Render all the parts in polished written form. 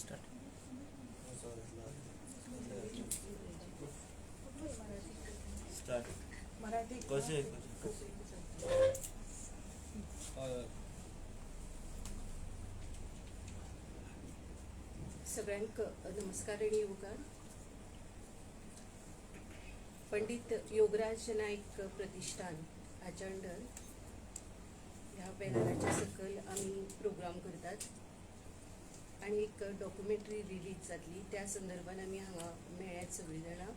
Start. Start. Marathi कसे सगळ्यांक नमस्कार आणि योगा. पंडित योगराज नाईक प्रतिष्ठान हाच्या अंडर ह्या बॅनराच्या सकयल आमी प्रोग्राम करतात आणि एक डॉक्युमेंटरी रिलीज जातली त्या संदर्भान आमी हांगा मेळ्ळ्यात सगळीं जाणां.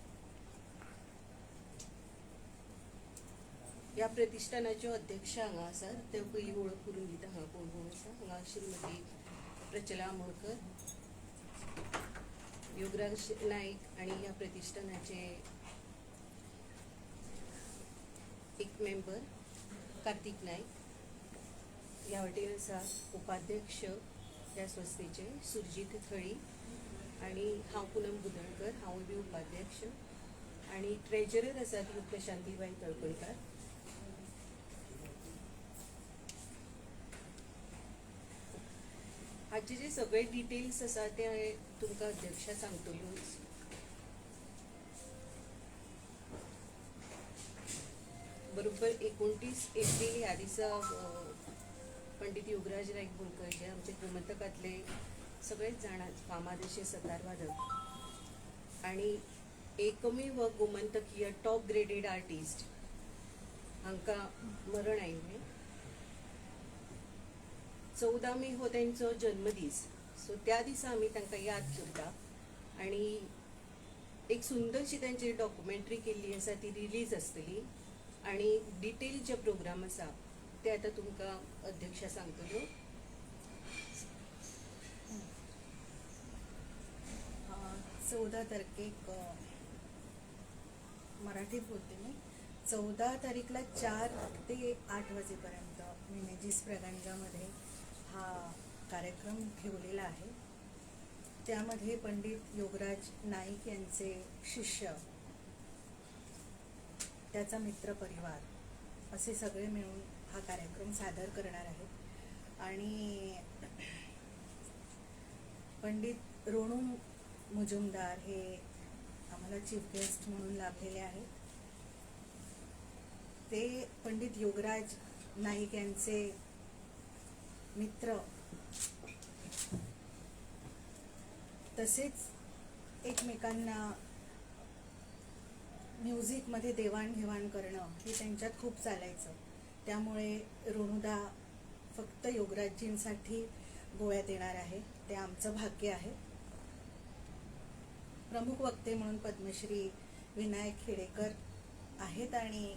ह्या प्रतिष्ठानाच्यो अध्यक्ष हांगा आसात, ते पयलीं वळख करून दिता हांगा कोण कोण आसा. हांगा श्रीमती प्रचला आमोणकर, योगराज नाईक आणि ह्या प्रतिष्ठानाचे एक मेंबर कार्तिक नाईक. ह्या वाटेन आसा उपाध्यक्ष ह्या संस्थेचे सुरजीत थळी आणि हांव पूनम बुदळकर, हांवूय बी उपाध्यक्ष, आणि ट्रेजरर आसात प्रशांतीबाई तळपणकार. हाचे जे सगळे डिटेल्स आसा ते तुमकां अध्यक्षा सांगतल्योच. बरोबर 29 एप्रील ह्या दिसा पंडित योगराज नाईक बोरकर जे आमचे गोमंतकातले सगळेच जाणां फामाद अशे सतार वादक आणि एकमेव गोमंतकीय टॉप ग्रेडेड आर्टिस्ट हांकां मरण आयिल्लें. 14 मे हो तेंचो जन्मदीस, सो त्या दिसा आमी तांकां याद करता आणि एक सुंदरशी तेंची डॉक्युमेंटरी केल्ली आसा ती रिलीज आसतली आणि डिटेल जे प्रोग्राम आसा ते आतां तुमकां अध्यक्षा सांगतल्यो. 14 तारखेक मराठी बोलते मी. 14 तारीखला 4 ते 8 वाजेपर्यंत मिनेजिस प्रगंजामध्ये हा कार्यक्रम ठेवलेला आहे. त्यामध्ये पंडित योगराज नाईक यांचे शिष्य, त्याचा मित्रपरिवार असे सगळे मिळून हा कार्यक्रम सादर करणार आहेत. आणि पंडित रोणू मुजुमदार हे आम्हाला चीफ गेस्ट म्हणून लाभलेले आहेत. ते पंडित योगराज नाईक यांचे मित्र, तसेच एकमेकांना म्युझिकमध्ये देवाणघेवाण करणं हे त्यांच्यात खूप चालायचं. त्यामुळे रोणूदा फक्त योगराजजींसाठी गोव्यात येणार आहे, ते आमचं भाग्य आहे. प्रमुख वक्ते म्हणून पद्मश्री विनायक खेडेकर आहेत आणि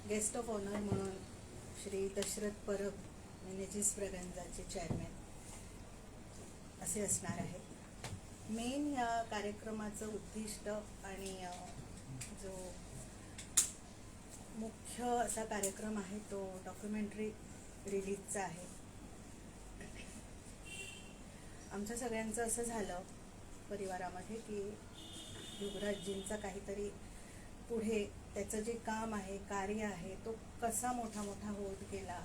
गेस्ट ऑफ ऑनर म्हणून श्री दशरथ परब, मिनेजिस प्रगंजाचे चेअरमॅन असे असणार आहेत. मेन या कार्यक्रमाचं उद्दिष्ट आणि जो मुख्य असा कार्यक्रम आहे तो डॉक्युमेंटरी रिलीजचा आहे. आमच्या सगळ्यांचं असं झालं परिवारामध्ये की योगराजजींचा काहीतरी पुढे त्याचं जे काम आहे, कार्य आहे, तो कसा मोठा मोठा होत गेला,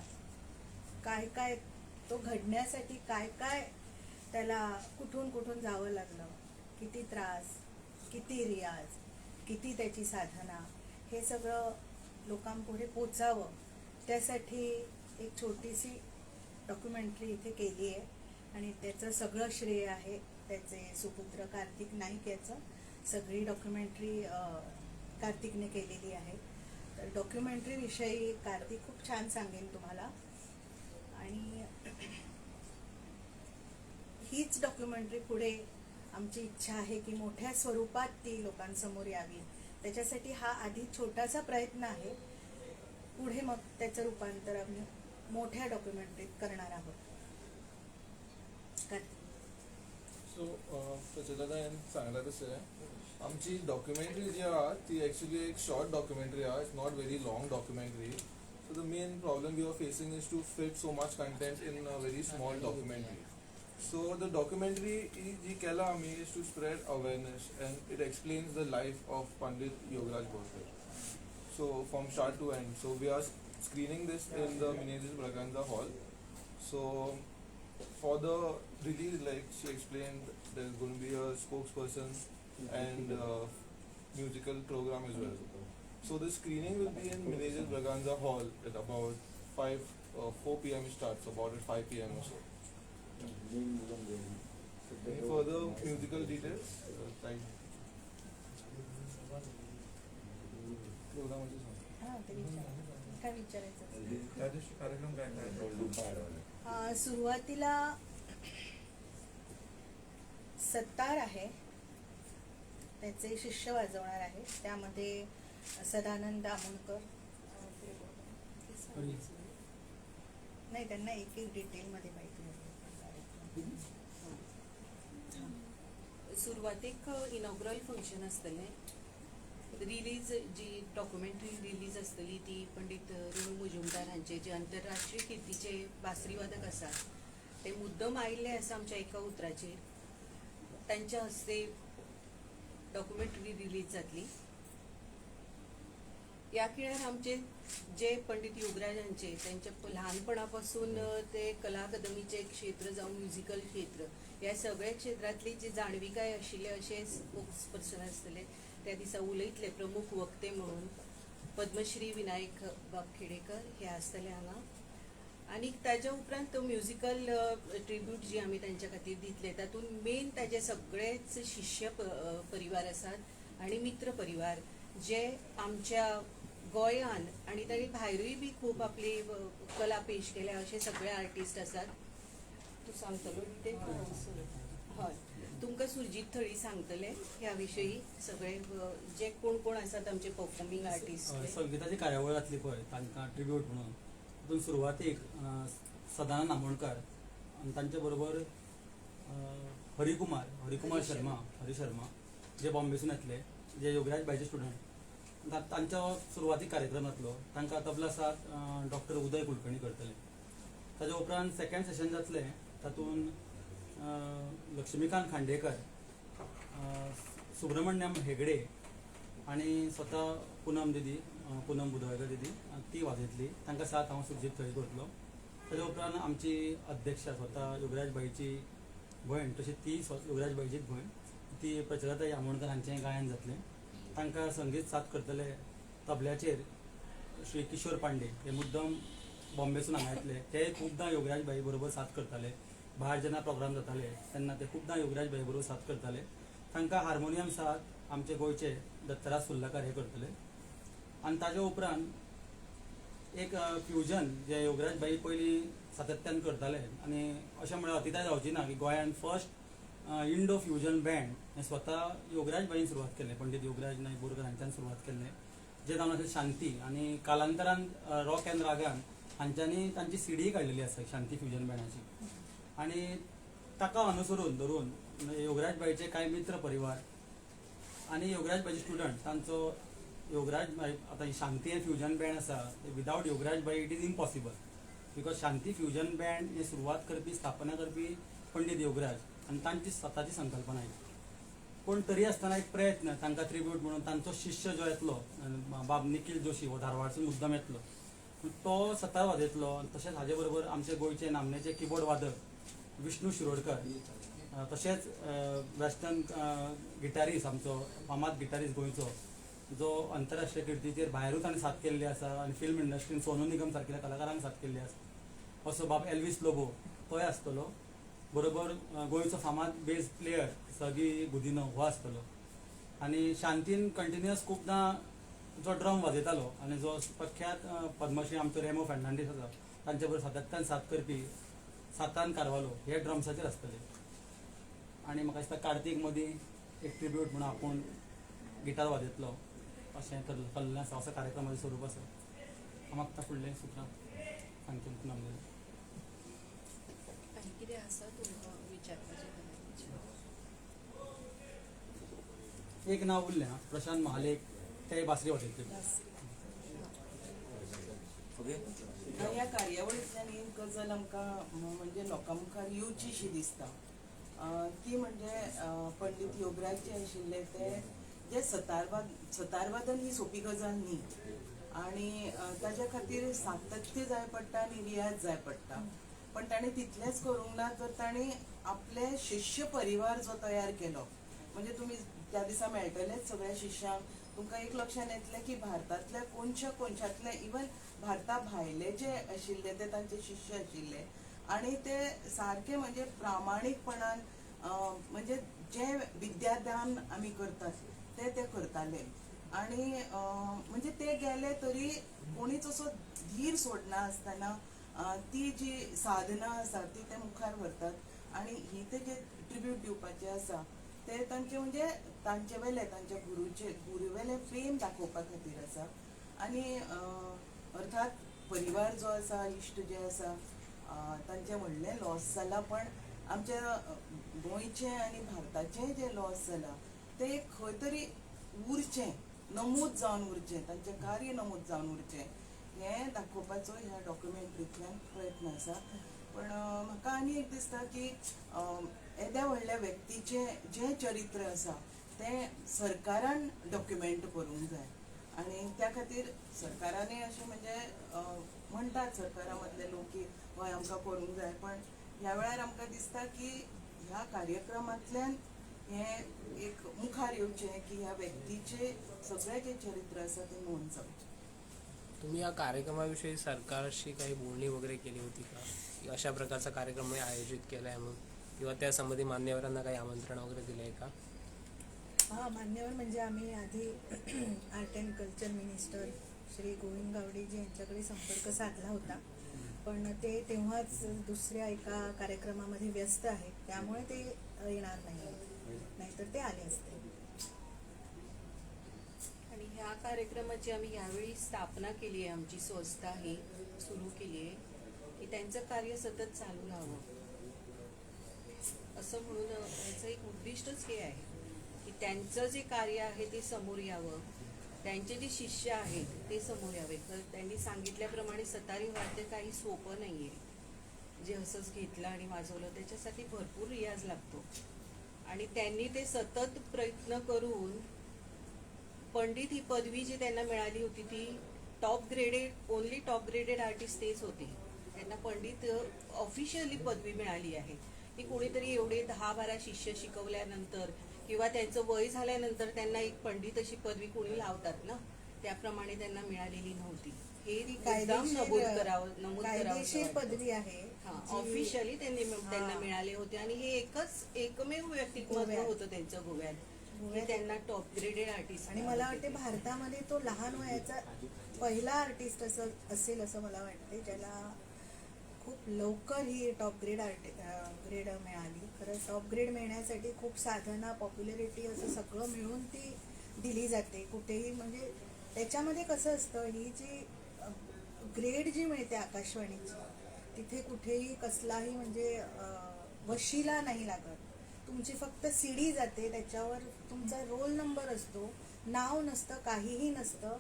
काय काय तो घडण्यासाठी काय काय त्याला कुठून कुठून जावं लागलं, किती त्रास, किती रियाज, किती त्याची साधना, हे सगळं लोकांपुढे पोचावं त्यासाठी एक छोटीशी डॉक्युमेंटरी इथे केली आहे. आणि त्याचं सगळं श्रेय आहे त्याचे सुपुत्र कार्तिक नाईक याचं. सगळी डॉक्युमेंटरी कार्तिकने केलेली आहे. तर डॉक्युमेंटरी विषयी कार्तिक खूप छान सांगेन तुम्हाला. आणि हीच डॉक्युमेंटरी पुढे आमची इच्छा आहे की मोठ्या स्वरूपात ती लोकांसमोर यावी. त्याच्यासाठी हा आधी छोटासा प्रयत्न आहे, पुढे मग त्याचं रूपांतर आम्ही मोठ्या डॉक्युमेंटरीत करणार आहोत. सो प्रचलित सांगला तशें आमची डॉक्युमेंटरी जी आहा ती एक्चुअली एक शॉर्ट डॉक्युमेंटरी आहा. It's not very long documentary. So the main problem we are facing is to fit so much content in a very small documentary. So the documentary ji kela ami is to spread awareness and it explains the life of Pandit Yogaraj Borkar. So from start to end. So we are screening this in the Mineji's Braganza Hall. So for the release, like she explained, there's going to be a spokesperson and musical program as well. So the screening will be in Manager Braganza Hall at about 4 p.m. start, so about at 5 p.m. or so. Any further musical details? प्रोग्रामाचे सांग. हां ते विचारा काय विचारायचं असेल? त्या दिवशी कार्यक्रम काय काय सुरुवातीला सत्तार आहे, त्याचे शिष्य वाजवणार आहे. त्यामध्ये सदानंद आमोणकर, नाही त्यांना एक एक डिटेलमध्ये माहिती आहे. सुरवातीक इनॉग्रल फंक्शन आसतलें. रिलीज जी डॉक्युमेंटरी रिलीज आसतली ती पंडित रेणू मुजुमदार हांचे जे आंतरराष्ट्रीय किर्तीचे बासरी वादक आसात ते मुद्दम आयिल्ले आसा आमच्या एका उतराचेर. तांच्या हस्ते डॉक्युमेंटरी रिलीज जातली. या खेळार आमचे जे पंडित योगराज हांचे त्यांच्या ल्हानपणा पासून ते कला अकादमीचे क्षेत्र जावं म्युझिकल क्षेत्र ह्या सगळ्या क्षेत्रांतली जी जाणविकाय आशिल्ले अशे स्पोक्स आसतले त्या दिसा उलयतले प्रमुख वक्ते म्हणून पद्मश्री विनायक बाबखेडेकर हे आसतले हांगा. आनी ताज्या उपरांत म्युझिकल ट्रिब्यूट जी आमी तांच्या खातीर दितले तातूंत मेन ताजे सगळेच शिश्य परिवार आसात आनी मित्र परिवार जे आमच्या गोंयान आनी तांणी भायरूय बी खूब आपली कला पेश केल्या अशे सगळे आर्टिस्ट आसात. तूं सांगतलो ते? हय, तुमकां सुरजीत थळी सांगतले ह्या विशयी सगळे जे कोण कोण आसात आमचे परफॉर्मिंग आर्टिस्ट. संगीताची कार्यावळ जातली पळय तांकां ट्रिब्यूट म्हणून तातूंत सुरवातेक सदानंद आमोणकर आनी तांचे बरोबर हरिकुमार शर्मा जे बॉम्बेसून येतले, जे योगराज बायचे स्टुडंट. तांचो सुरवातीक कार्यक्रम जातलो. तांकां तबला साथ डॉक्टर उदय कुलकर्णी करतले. ताजे उपरांत सेकंड सेशन जातलें. तातूंत लक्ष्मीकांत खांडेकर, सुब्रमण्यम हेगडे आनी स्वता पूनम बुधवायकर दिदी ती वाजयतली. तांकां साथ हांव सुरजीत थळी करतलो. ताजे उपरांत आमची अध्यक्षा स्वता योगराज बाईची भयण, तशी ती योगराज बाईचीच भयण, ती प्रचलताई आमोणकर हांचें गायन जातलें. तांकां संगीत साथ करतले तबल्याचेर श्री किशोर पांडे, हे मुद्दम बॉम्बेसून हांगा येतले. ते खुबदां योगराज बाई बरोबर साथ करताले. भायर जेन्ना प्रोग्राम जाताले तेन्ना ते खुबदां योगराज बाई बरोबर साथ करताले. तांकां हार्मोनियम साथ आमचे गोंयचे दत्तराज सुर्लकार हे करतले. आनी ताजे उपरांत एक फ्युजन जे योगराज बाई पयलीं सातत्यान करताले आनी अशें म्हळ्यार अतिताय जावची ना की गोंयान फर्स्ट इंडो फ्युजन बँड हें स्वता योगराज बाईन सुरवात केलें. पंडित योगराज नायक बोरकर हांच्यान सुरवात केल्लें, जे नांव आसा शांती. आनी कालांतरान रॉक एंड रागान हांच्यांनी तांची सीडी काडलेली आसा शांती फ्युजन बँडाची. आनी ताका अनुसरून धरून योगराज बाईचे कांय मित्र परिवार आनी योगराज बाईचे स्टुडंट तांचो योगराज बाई आतां ही शांती हें फ्युजन बँड आसा विदावट योगराज बाई it is impossible. Because Shanti fusion band ही सुरवात करपी स्थापना करपी पंडित योगराज आनी तांची स्वताची संकल्पना ही. पूण तरी आसतना एक प्रयत्न तांकां ट्रिब्यूट म्हणून तांचो शिश्य जो येतलो बाब निखील जोशी हो धारवाडसून मुद्दम येतलो, तो सतार वाजयतलो. तशेंच हाजे बरोबर आमचे गोंयचे नामनेचे किबोर्ड वादक विष्णू शिरोडकर, तशेंच वेस्टर्न गिटारिस्ट आमचो फामाद गिटारिस्ट गोंयचो जो आंतरराष्ट्रीय किर्तीचेर भायरूच ताणें साथ केल्ली आसा आनी फिल्म इंडस्ट्रीन सोनू निगम सारकेल्या कलाकारांक साथ केल्ली आसा. असो बाब एल्वीस लोबो तोय आसतलो. बरोबर गोंयचो फामाद बेज प्लेयर सगी गुदिनो हो आसतलो. आनी शांतीन कंटिन्युअस खुबदां जो ड्रम वाजयतालो आनी जो प्रख्यात पद्मश्री आमचो रेमो फेर्नांडीस आसा तांचे बरोबर सातत्यान साथ करपी सातान कारवालो हे ड्रम्साचेर आसतले. आनी म्हाका दिसता कार्तिक मदीं एक ट्रिब्यूट म्हणून आपूण गिटार वाजयतलो अशें थरलेलें आसा. असो कार्यक्रमाचें स्वरूप आसा. हांव मागता फुडलें सुत्रां सांगचें नामलें. आनी कितें आसा तुमकां विचारपाचें? एक नांव उरलें आं, प्रशांत महालेक, ते बासरी वाजयतले. ह्या कार्यावळींतल्यान एक गजाल आमकां म्हणजे लोकां मुखार येवची शी दिसता. ती म्हणजे पंडित योगराज जे आशिल्ले ते जे सतारवादन ही सोपी गजाल न्ही आनी ताच्या खातीर सातत्य जाय पडटा आनी रियाज जाय पडटा. पण ताणें तितलेंच करूंक ना, तर ताणें आपले शिष्य परिवार जो तयार केलो. म्हणजे तुमी त्या दिसा मेळटलेच सगळ्या शिश्यांक. तुमकां एक लक्षान येतलें की भारतांतले कोणशातले इवन भारता भायले जे आशिल्ले ते तांचे शिष्य आशिल्ले आणि ते सारके म्हणजे प्रामाणीकपणान म्हणजे जे विद्यादान आमी करतात ते करताले. आणि म्हणजे ते गेले तरी कोणीच असो धीर सोडना आसतना ती जी साधना आसा ती ते मुखार व्हरतात. आणि ही ते जे ट्रिब्यूट दिवपाचे आसा ते तांचे म्हणजे तांचे वेले तांच्या गुरू वेले प्रेम दाखोवपा खातीर आसा. आणि अर्थात परिवार जो आसा, इश्ट जे आसा, तांचे व्हडले लॉस जाला. पण आमच्या गोंयचे आनी भारताचें जे लॉस जाला ते खंय तरी उरचें, नमूद जावन उरचें, तांचें कार्य नमूद जावन उरचें हें दाखोवपाचो ह्या डॉक्युमेंटरींतल्यान प्रयत्न आसा. पण म्हाका आनी एक दिसता की येद्या व्हडल्या व्यक्तीचें जें चरित्र आसा तें सरकारान डॉक्युमेंट करूंक जाय. आणि त्या खातीर सरकारानय अशें म्हणजे म्हणटात सरकारा मदले लोक की हय आमकां करूंक जाय. पण ह्या वेळार आमकां दिसता की ह्या कार्यक्रमांतल्यान हें एक मुखार येवचें की ह्या व्यक्तीचे सगळें जें चरित्र आसा तें नोंद जावचें. तुम्ही या कार्यक्रमाविषयी सरकारशी काही बोलणी वगैरे केली होती का, की अशा प्रकारचा कार्यक्रम मी आयोजित केला आहे म्हणून, किंवा त्या संबंधी मान्यवरांना काही आमंत्रण वगैरे दिलं आहे का? हा, मान्यवर म्हणजे आम्ही आधी art and culture minister Shri Govind गावडेजी यांच्याकडे संपर्क साधला होता. पण ते तेव्हाच दुसऱ्या एका कार्यक्रमामध्ये व्यस्त आहेत, त्यामुळे ते येणार नाहीतर ते आले असते. आणि ह्या कार्यक्रमाची आम्ही यावेळी स्थापना केली आहे, आमची संस्था ही सुरू केली आहे की त्यांचं कार्य सतत चालू राहावं असं म्हणून. याचं एक उद्दिष्टच हे आहे की त्यांचं जे कार्य आहे ते समोर यावं, त्यांचे जे शिष्य आहेत ते समोर यावे. तर त्यांनी सांगितल्याप्रमाणे सतारी वाद्य काही सोपं नाही आहे. जे असंच घेतलं आणि वाजवलं त्याच्यासाठी भरपूर रियाज लागतो. आणि त्यांनी ते सतत प्रयत्न करून पंडित ही पदवी जी त्यांना मिळाली होती ती ओनली टॉप ग्रेडेड आर्टिस्ट तेच होते. त्यांना पंडित ऑफिशियली पदवी मिळाली आहे. की कोणीतरी एवढे 10-12 शिष्य शिकवल्यानंतर किंवा त्यांचं वय झाल्यानंतर त्यांना एक पंडित अशी पदवी कोणी लावतात ना, त्याप्रमाणे त्यांना मिळालेली नव्हती. हे नमूद करावं कायदेशीर पदवी आहे. ऑफिशियली त्यांना मिळाले होते. आणि हे एकमेव व्यक्तिमत्व होतं त्यांचं गोव्यात की त्यांना टॉप ग्रेडेड आर्टिस्ट. आणि मला वाटते भारतामध्ये तो लहान वयाचा पहिला आर्टिस्ट असेल असं मला वाटते ज्याला खूप लवकर ही टॉप ग्रेड मिळाली. खरं टॉप ग्रेड मिळण्यासाठी खूप साधना, पॉप्युलरिटी असं सगळं मिळून ती दिली जाते कुठेही. म्हणजे त्याच्यामध्ये कसं असतं, ही जी ग्रेड जी मिळते आकाशवाणीची तिथे कुठेही कसलाही म्हणजे वशिला नाही लागत. तुमची फक्त CD जाते, त्याच्यावर तुमचा रोल नंबर असतो, नाव नसतं, काहीही नसतं,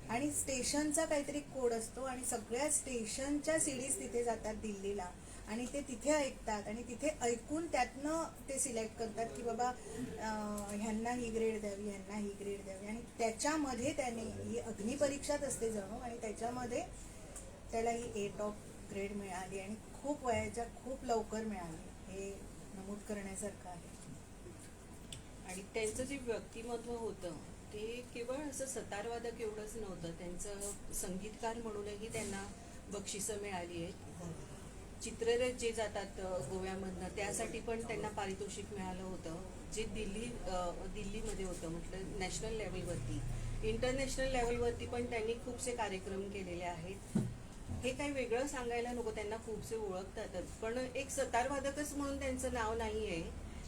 आणि स्टेशनचा काहीतरी कोड असतो आणि सगळ्या स्टेशनच्या CDs तिथे जातात दिल्लीला आणि ते तिथे ऐकतात आणि तिथे ऐकून त्यातनं ते सिलेक्ट करतात की बाबा ह्यांना ही ग्रेड द्यावी, ह्यांना ही ग्रेड द्यावी. आणि त्याच्यामध्ये त्याने ही अग्निपरीक्षाच असते जणू, आणि त्याच्यामध्ये त्याला ही A टॉप ग्रेड मिळाली आणि खूप वयाच्या खूप लवकर मिळाली. हे नमूद करण्यासारखं आहे. आणि त्यांचं जे व्यक्तिमत्व होतं ते केवळ असं सतारवादक एवढंच नव्हतं, त्यांचं संगीतकार म्हणूनही त्यांना बक्षिसं मिळाली आहेत. चित्ररथ जे जातात गोव्यामधनं त्यासाठी पण त्यांना पारितोषिक मिळालं होतं, जे दिल्लीमध्ये होतं. म्हटलं नॅशनल लेवलवरती, इंटरनॅशनल लेवलवरती पण त्यांनी खूपसे कार्यक्रम केलेले आहेत. हे काही वेगळं सांगायला नको, त्यांना खूपसे ओळखतातच. पण एक सतारवादकच म्हणून त्यांचं नाव नाही आहे.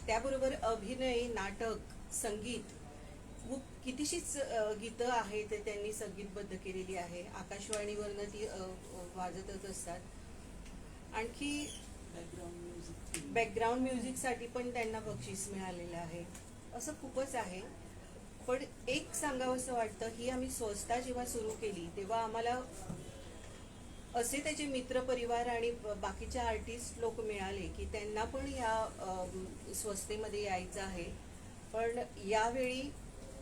त्याबरोबर अभिनय, नाटक, संगीत, खूप कितीशीच गीतं आहेत त्यांनी संगीतबद्ध केलेली आहे. आकाशवाणीवरनं ती वाजतच असतात. आणखी बॅकग्राऊंड म्युझिकसाठी पण त्यांना बक्षीस मिळालेलं आहे. असं खूपच आहे. पण एक सांगावंसं वाटतं, ही आम्ही संस्था जेव्हा सुरू केली तेव्हा आम्हाला असे त्याचे मित्रपरिवार आणि बाकीचे आर्टिस्ट लोक मिळाले की त्यांना पण या संस्थेमध्ये यायचं आहे. पण यावेळी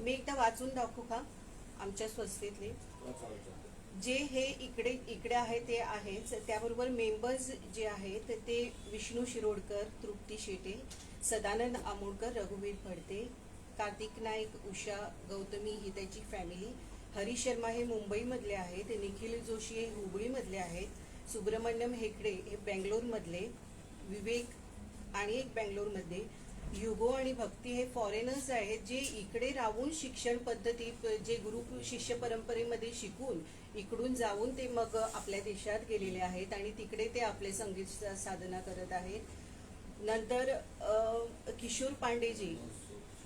मी एकदा वाचून दाखवू का आमच्या संस्थेतले? जे हे इकडे आहे ते आहेच, त्याबरोबर मेंबर्स जे आहेत ते विष्णू शिरोडकर, तृप्ती शेटे, सदानंद आमोणकर, रघुवीर फडते, कार्तिक नाईक, उषा गौतमी ही त्याची फॅमिली, हरीश शर्मा हे मुंबईमधले आहेत, निखिल जोशी हे हुबळीमधले आहेत, सुब्रमण्यम हेकडे हे बेंगलोरमधले, विवेक आणि एक बेंगलोरमध्ये, युगो आणि भक्ती हे फॉरेनर्स आहेत जे इकडे राहून शिक्षण पद्धती जे गुरु शिष्य परंपरेमध्ये शिकून इकडून जाऊन ते मग आपल्या देशात गेलेले आहेत आणि तिकडे ते आपले संगीत साधना करत आहेत. नंतर किशोर पांडेजी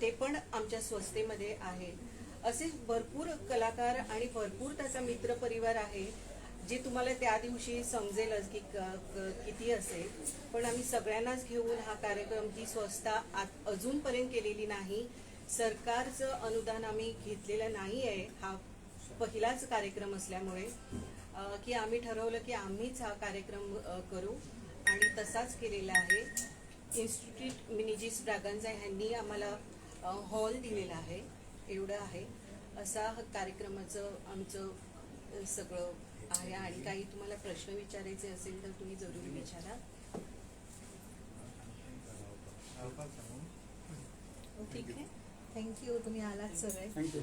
ते पण आमच्या संस्थेमध्ये आहेत. असे भरपूर कलाकार आणि भरपूर त्याचा मित्रपरिवार आहे जे तुम्हाला त्या दिवशी समजेलच की किती असेल. पण आम्ही सगळ्यांनाच घेऊन हा कार्यक्रम, ही संस्था अजूनपर्यंत केलेली नाही, सरकारचं अनुदान आम्ही घेतलेलं नाही आहे, हा पहिलाच कार्यक्रम असल्यामुळे की आम्ही ठरवलं की आम्हीच हा कार्यक्रम करू आणि तसाच केलेला आहे. इन्स्टिट्यूट मिनिजीस ब्रागांजा ह्यांनी आम्हाला हॉल दिलेला आहे, एवढं आहे. असा हा कार्यक्रमाचं आमचं सगळं आहे. आणि काही तुम्हाला प्रश्न विचारायचे असेल तर तुम्ही जरूर विचारा. ठीक आहे. थँक्यू, तुम्ही आलात सगळे. थँक्यू.